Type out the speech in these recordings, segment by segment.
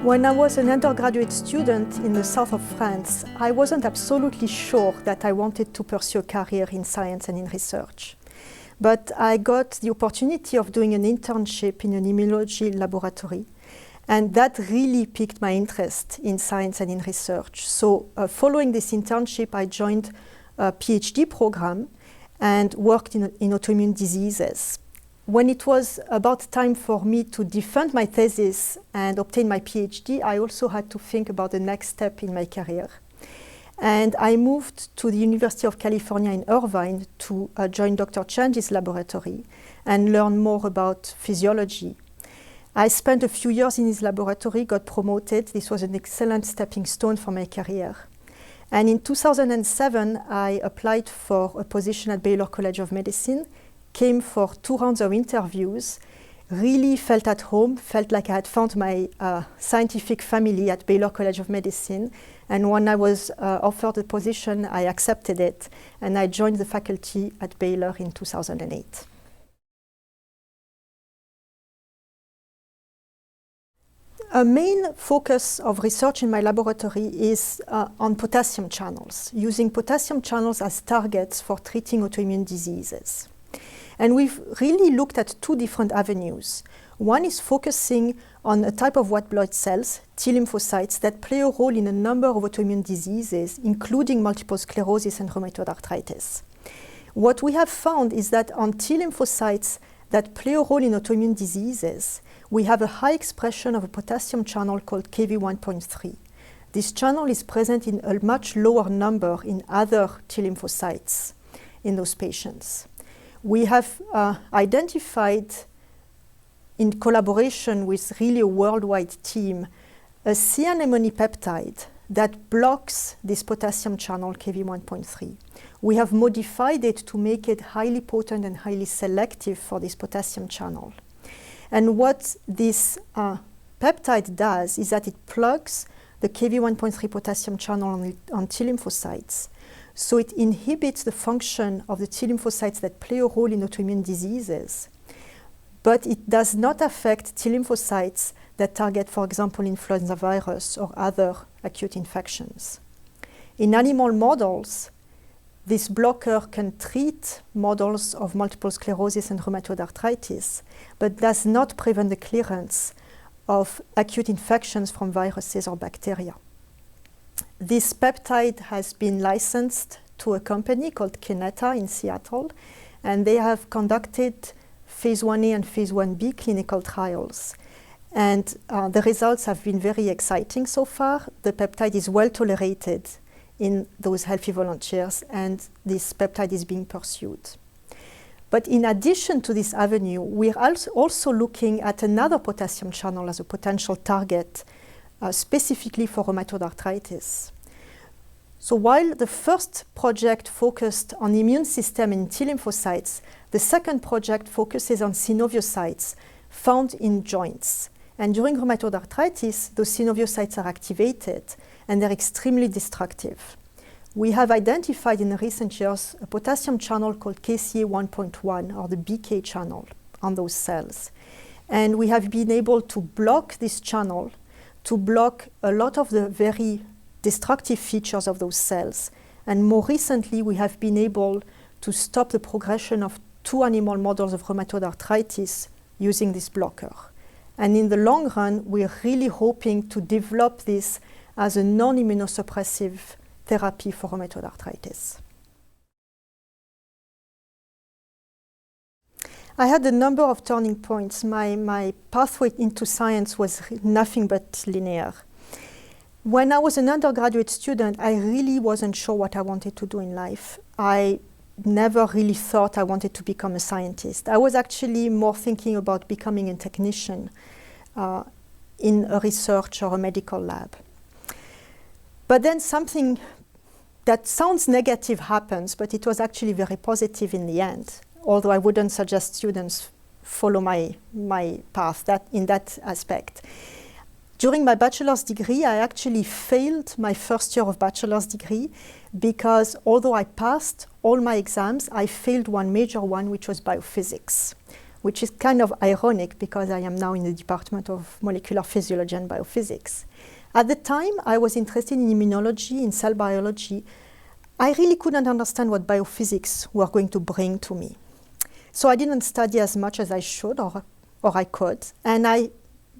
When I was an undergraduate student in the south of France, I wasn't absolutely sure that I wanted to pursue a career in science and in research. But I got the opportunity of doing an internship in an immunology laboratory, and that really piqued my interest in science and in research. So following this internship, I joined a PhD program and worked in autoimmune diseases. When it was about time for me to defend my thesis and obtain my PhD, I also had to think about the next step in my career. And I moved to the University of California in Irvine to join Dr. Change's laboratory and learn more about physiology. I spent a few years in his laboratory, got promoted. This was an excellent stepping stone for my career. And in 2007, I applied for a position at Baylor College of Medicine, came for 2 rounds of interviews, really felt at home, felt like I had found my scientific family at Baylor College of Medicine. And when I was offered the position, I accepted it, and I joined the faculty at Baylor in 2008. A main focus of research in my laboratory is on potassium channels, using potassium channels as targets for treating autoimmune diseases. And we've really looked at 2 different avenues. One is focusing on a type of white blood cells, T lymphocytes, that play a role in a number of autoimmune diseases, including multiple sclerosis and rheumatoid arthritis. What we have found is that on T lymphocytes that play a role in autoimmune diseases, we have a high expression of a potassium channel called Kv1.3. This channel is present in a much lower number in other T lymphocytes in those patients. We have identified, in collaboration with really a worldwide team, a C-anemone peptide that blocks this potassium channel Kv1.3. We have modified it to make it highly potent and highly selective for this potassium channel. And what this peptide does is that it plugs the Kv1.3 potassium channel on T lymphocytes. So it inhibits the function of the T lymphocytes that play a role in autoimmune diseases. But it does not affect T lymphocytes that target, for example, influenza virus or other acute infections. In animal models, this blocker can treat models of multiple sclerosis and rheumatoid arthritis, but does not prevent the clearance of acute infections from viruses or bacteria. This peptide has been licensed to a company called Kineta in Seattle, and they have conducted phase 1A and phase 1B clinical trials. And the results have been very exciting so far. The peptide is well tolerated in those healthy volunteers, and this peptide is being pursued. But in addition to this avenue, we're also looking at another potassium channel as a potential target, specifically for rheumatoid arthritis. So while the first project focused on the immune system and T lymphocytes, the second project focuses on synoviocytes found in joints. And during rheumatoid arthritis, those synoviocytes are activated, and they're extremely destructive. We have identified in recent years a potassium channel called KCA1.1, or the BK channel, on those cells. And we have been able to block this channel, to block a lot of the very destructive features of those cells. And more recently, we have been able to stop the progression of 2 animal models of rheumatoid arthritis using this blocker. And in the long run, we're really hoping to develop this as a non-immunosuppressive therapy for rheumatoid arthritis. I had a number of turning points. My pathway into science was nothing but linear. When I was an undergraduate student, I really wasn't sure what I wanted to do in life. I never really thought I wanted to become a scientist. I was actually more thinking about becoming a technician in a research or a medical lab. But then something that sounds negative happens, but it was actually very positive in the end, although I wouldn't suggest students follow my path in that aspect. During my bachelor's degree, I actually failed my first year of bachelor's degree because although I passed all my exams, I failed one major one, which was biophysics. which is kind of ironic because I am now in the Department of Molecular Physiology and Biophysics. At the time, I was interested in immunology, in cell biology. I really couldn't understand what biophysics were going to bring to me. So I didn't study as much as I should or I could, and I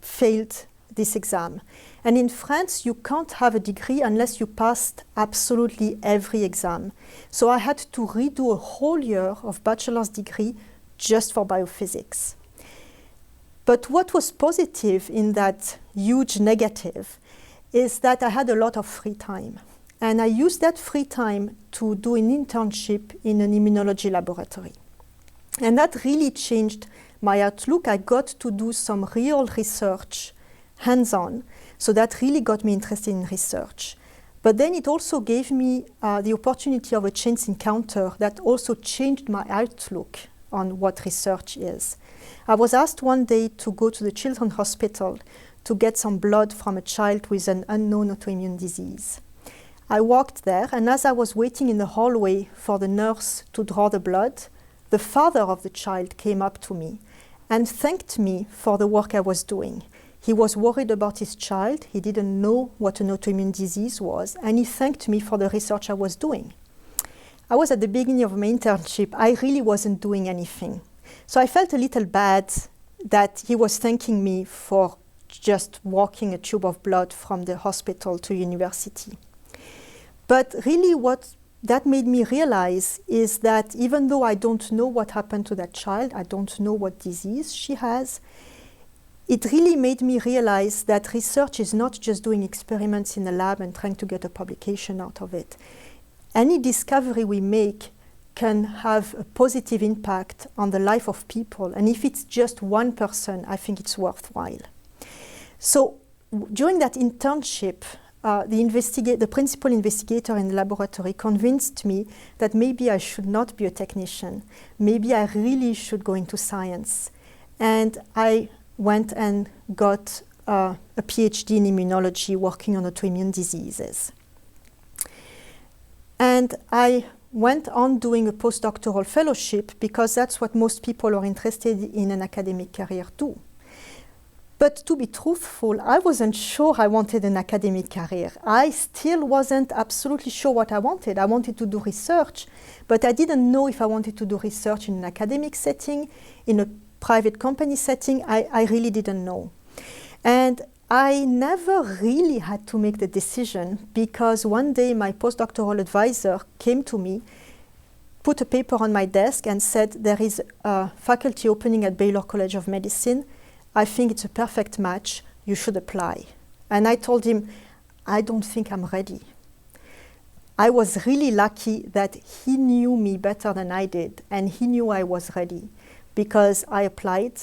failed this exam. And in France, you can't have a degree unless you passed absolutely every exam. So I had to redo a whole year of bachelor's degree just for biophysics. But what was positive in that huge negative is that I had a lot of free time. And I used that free time to do an internship in an immunology laboratory. And that really changed my outlook. I got to do some real research hands-on. So that really got me interested in research. But then it also gave me the opportunity of a chance encounter that also changed my outlook on what research is. I was asked one day to go to the Children's Hospital to get some blood from a child with an unknown autoimmune disease. I walked there, and as I was waiting in the hallway for the nurse to draw the blood, the father of the child came up to me and thanked me for the work I was doing. He was worried about his child. He didn't know what an autoimmune disease was, and he thanked me for the research I was doing. I was at the beginning of my internship. I really wasn't doing anything. So I felt a little bad that he was thanking me for just walking a tube of blood from the hospital to university. But really what that made me realize is that even though I don't know what happened to that child, I don't know what disease she has, it really made me realize that research is not just doing experiments in a lab and trying to get a publication out of it. Any discovery we make can have a positive impact on the life of people. And if it's just one person, I think it's worthwhile. So during that internship, the principal investigator in the laboratory convinced me that maybe I should not be a technician. Maybe I really should go into science. And I went and got a PhD in immunology working on autoimmune diseases. And I went on doing a postdoctoral fellowship because that's what most people who are interested in an academic career do. But to be truthful, I wasn't sure I wanted an academic career. I still wasn't absolutely sure what I wanted. I wanted to do research, but I didn't know if I wanted to do research in an academic setting, in a private company setting. I really didn't know. And I never really had to make the decision because one day my postdoctoral advisor came to me, put a paper on my desk and said, there is a faculty opening at Baylor College of Medicine. I think it's a perfect match. You should apply. And I told him, I don't think I'm ready. I was really lucky that he knew me better than I did, and he knew I was ready because I applied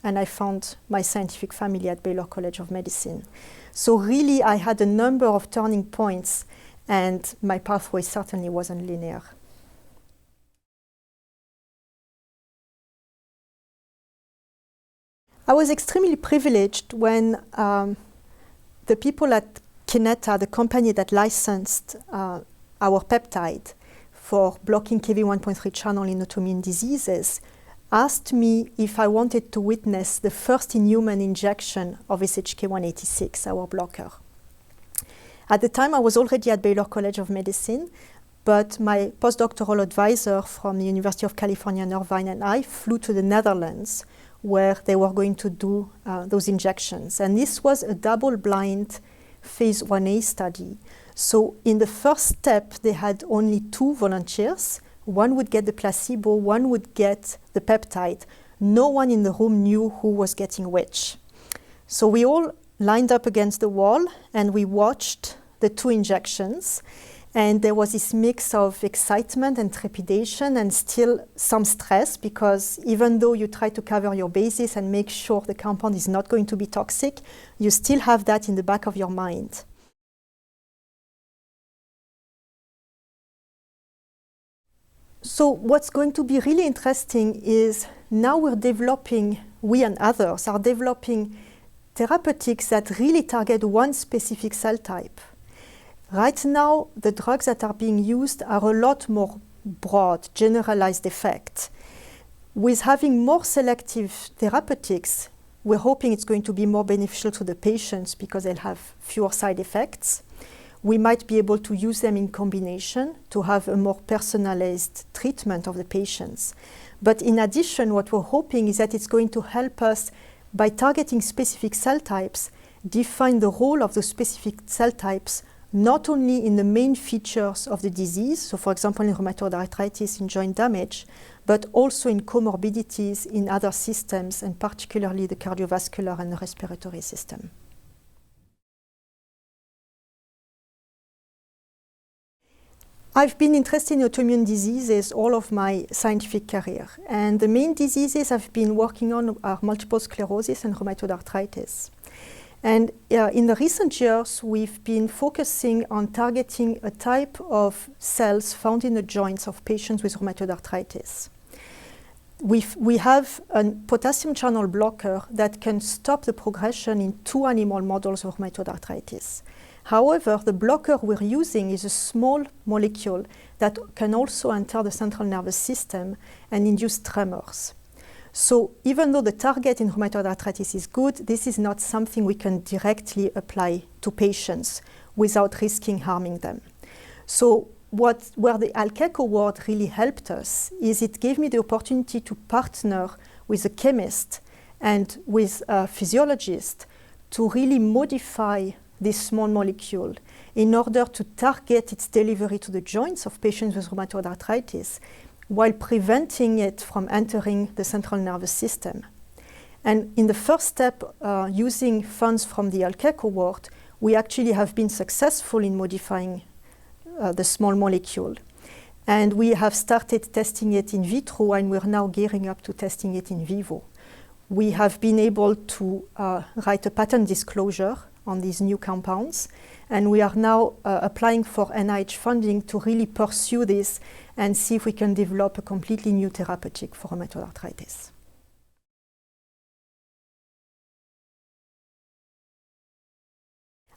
and I found my scientific family at Baylor College of Medicine. So really, I had a number of turning points, and my pathway certainly wasn't linear. I was extremely privileged when the people at Kineta, the company that licensed our peptide for blocking Kv1.3 channel in autoimmune diseases, asked me if I wanted to witness the first in-human injection of SHK186, our blocker. At the time, I was already at Baylor College of Medicine, but my postdoctoral advisor from the University of California, Irvine, and I flew to the Netherlands where they were going to do those injections. And this was a double-blind phase 1A study. So in the first step, they had only 2 volunteers. One would get the placebo, one would get the peptide. No one in the room knew who was getting which. So we all lined up against the wall and we watched the 2 injections. And there was this mix of excitement and trepidation and still some stress, because even though you try to cover your bases and make sure the compound is not going to be toxic, you still have that in the back of your mind. So what's going to be really interesting is now we and others are developing therapeutics that really target one specific cell type. Right now, the drugs that are being used are a lot more broad, generalized effect. With having more selective therapeutics, we're hoping it's going to be more beneficial to the patients because they'll have fewer side effects. We might be able to use them in combination to have a more personalized treatment of the patients. But in addition, what we're hoping is that it's going to help us, by targeting specific cell types, define the role of the specific cell types not only in the main features of the disease, so for example in rheumatoid arthritis, in joint damage, but also in comorbidities in other systems, and particularly the cardiovascular and the respiratory system. I've been interested in autoimmune diseases all of my scientific career, and the main diseases I've been working on are multiple sclerosis and rheumatoid arthritis. And in the recent years, we've been focusing on targeting a type of cells found in the joints of patients with rheumatoid arthritis. We have a potassium channel blocker that can stop the progression in 2 animal models of rheumatoid arthritis. However, the blocker we're using is a small molecule that can also enter the central nervous system and induce tremors. So even though the target in rheumatoid arthritis is good, this is not something we can directly apply to patients without risking harming them. So where the ALKEC award really helped us is it gave me the opportunity to partner with a chemist and with a physiologist to really modify this small molecule in order to target its delivery to the joints of patients with rheumatoid arthritis, while preventing it from entering the central nervous system. And in the first step, using funds from the ALKEC award, we actually have been successful in modifying the small molecule. And we have started testing it in vitro, and we're now gearing up to testing it in vivo. We have been able to write a patent disclosure on these new compounds, and we are now applying for NIH funding to really pursue this and see if we can develop a completely new therapeutic for rheumatoid arthritis.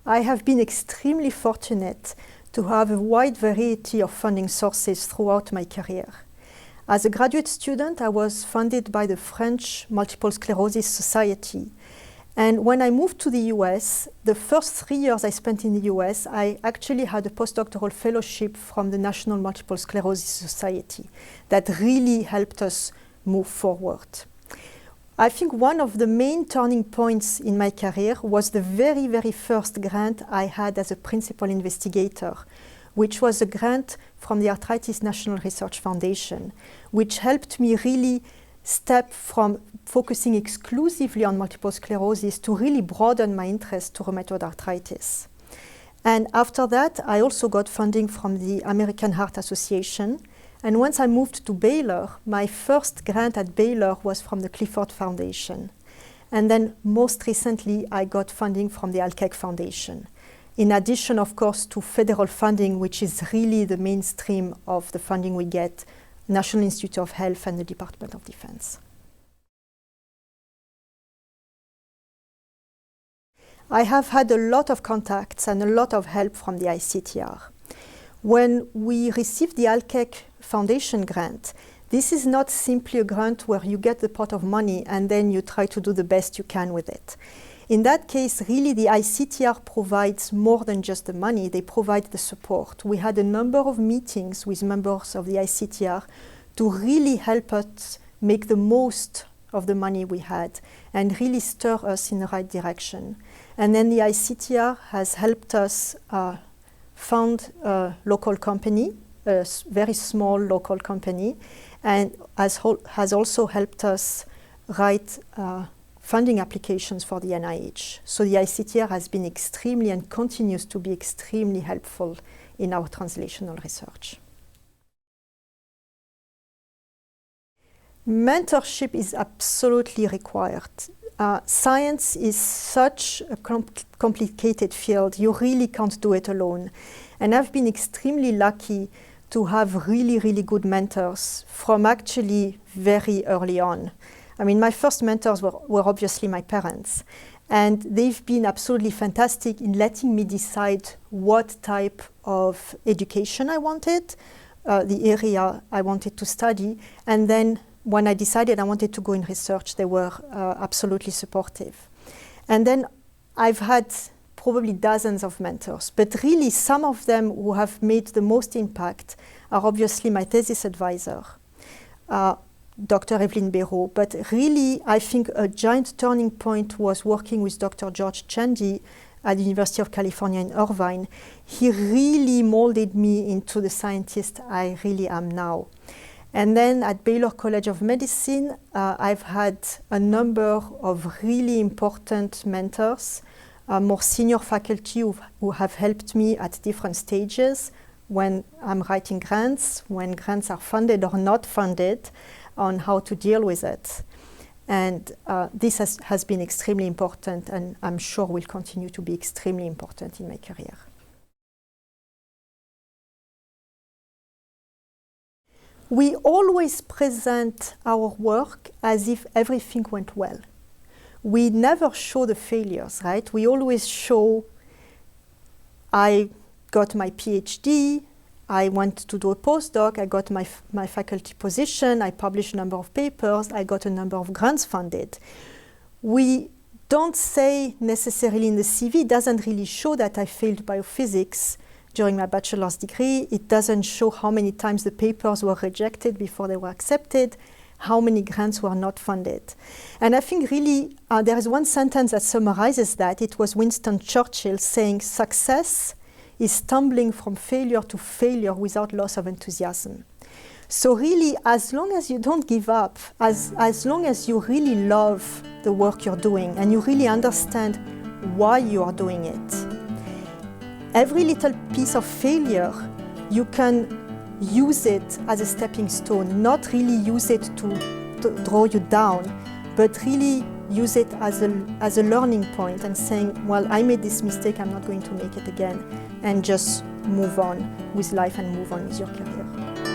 I have been extremely fortunate to have a wide variety of funding sources throughout my career. As a graduate student, I was funded by the French Multiple Sclerosis Society. And when I moved to the US, the first 3 years I spent in the US, I actually had a postdoctoral fellowship from the National Multiple Sclerosis Society that really helped us move forward. I think one of the main turning points in my career was the very, very first grant I had as a principal investigator, which was a grant from the Arthritis National Research Foundation, which helped me really step from focusing exclusively on multiple sclerosis to really broaden my interest to rheumatoid arthritis. And after that, I also got funding from the American Heart Association. And once I moved to Baylor, my first grant at Baylor was from the Clifford Foundation. And then most recently, I got funding from the ALKEC Foundation. In addition, of course, to federal funding, which is really the mainstream of the funding we get, National Institute of Health and the Department of Defense. I have had a lot of contacts and a lot of help from the VIICTR. When we received the ALKEC Foundation grant, this is not simply a grant where you get the pot of money and then you try to do the best you can with it. In that case, really the VIICTR provides more than just the money, they provide the support. We had a number of meetings with members of the VIICTR to really help us make the most of the money we had and really stir us in the right direction. And then the VIICTR has helped us found a local company, a very small local company, and has also helped us write funding applications for the NIH. So the VIICTR has been extremely and continues to be extremely helpful in our translational research. Mentorship is absolutely required. Science is such a complicated field, you really can't do it alone. And I've been extremely lucky to have really, really good mentors from actually very early on. I mean, my first mentors were obviously my parents. And they've been absolutely fantastic in letting me decide what type of education I wanted, the area I wanted to study, and then when I decided I wanted to go in research, they were absolutely supportive. And then I've had probably dozens of mentors, but really some of them who have made the most impact are obviously my thesis advisor, Dr. Evelyn Béraud, but really I think a giant turning point was working with Dr. George Chandy at the University of California in Irvine. He really molded me into the scientist I really am now. And then at Baylor College of Medicine, I've had a number of really important mentors, more senior faculty who have helped me at different stages when I'm writing grants, when grants are funded or not funded, on how to deal with it. And this has been extremely important, and I'm sure will continue to be extremely important in my career. We always present our work as if everything went well. We never show the failures, right? We always show, I got my PhD, I went to do a postdoc, I got my faculty position, I published a number of papers, I got a number of grants funded. We don't say necessarily in the CV, it doesn't really show that I failed biophysics during my bachelor's degree. It doesn't show how many times the papers were rejected before they were accepted, how many grants were not funded. And I think really there is one sentence that summarizes that. It was Winston Churchill saying, "Success is stumbling from failure to failure without loss of enthusiasm." So really, as long as you don't give up, as long as you really love the work you're doing and you really understand why you are doing it, every little piece of failure, you can use it as a stepping stone, not really use it to draw you down, but really use it as a learning point and saying, well, I made this mistake, I'm not going to make it again, and just move on with life and move on with your career.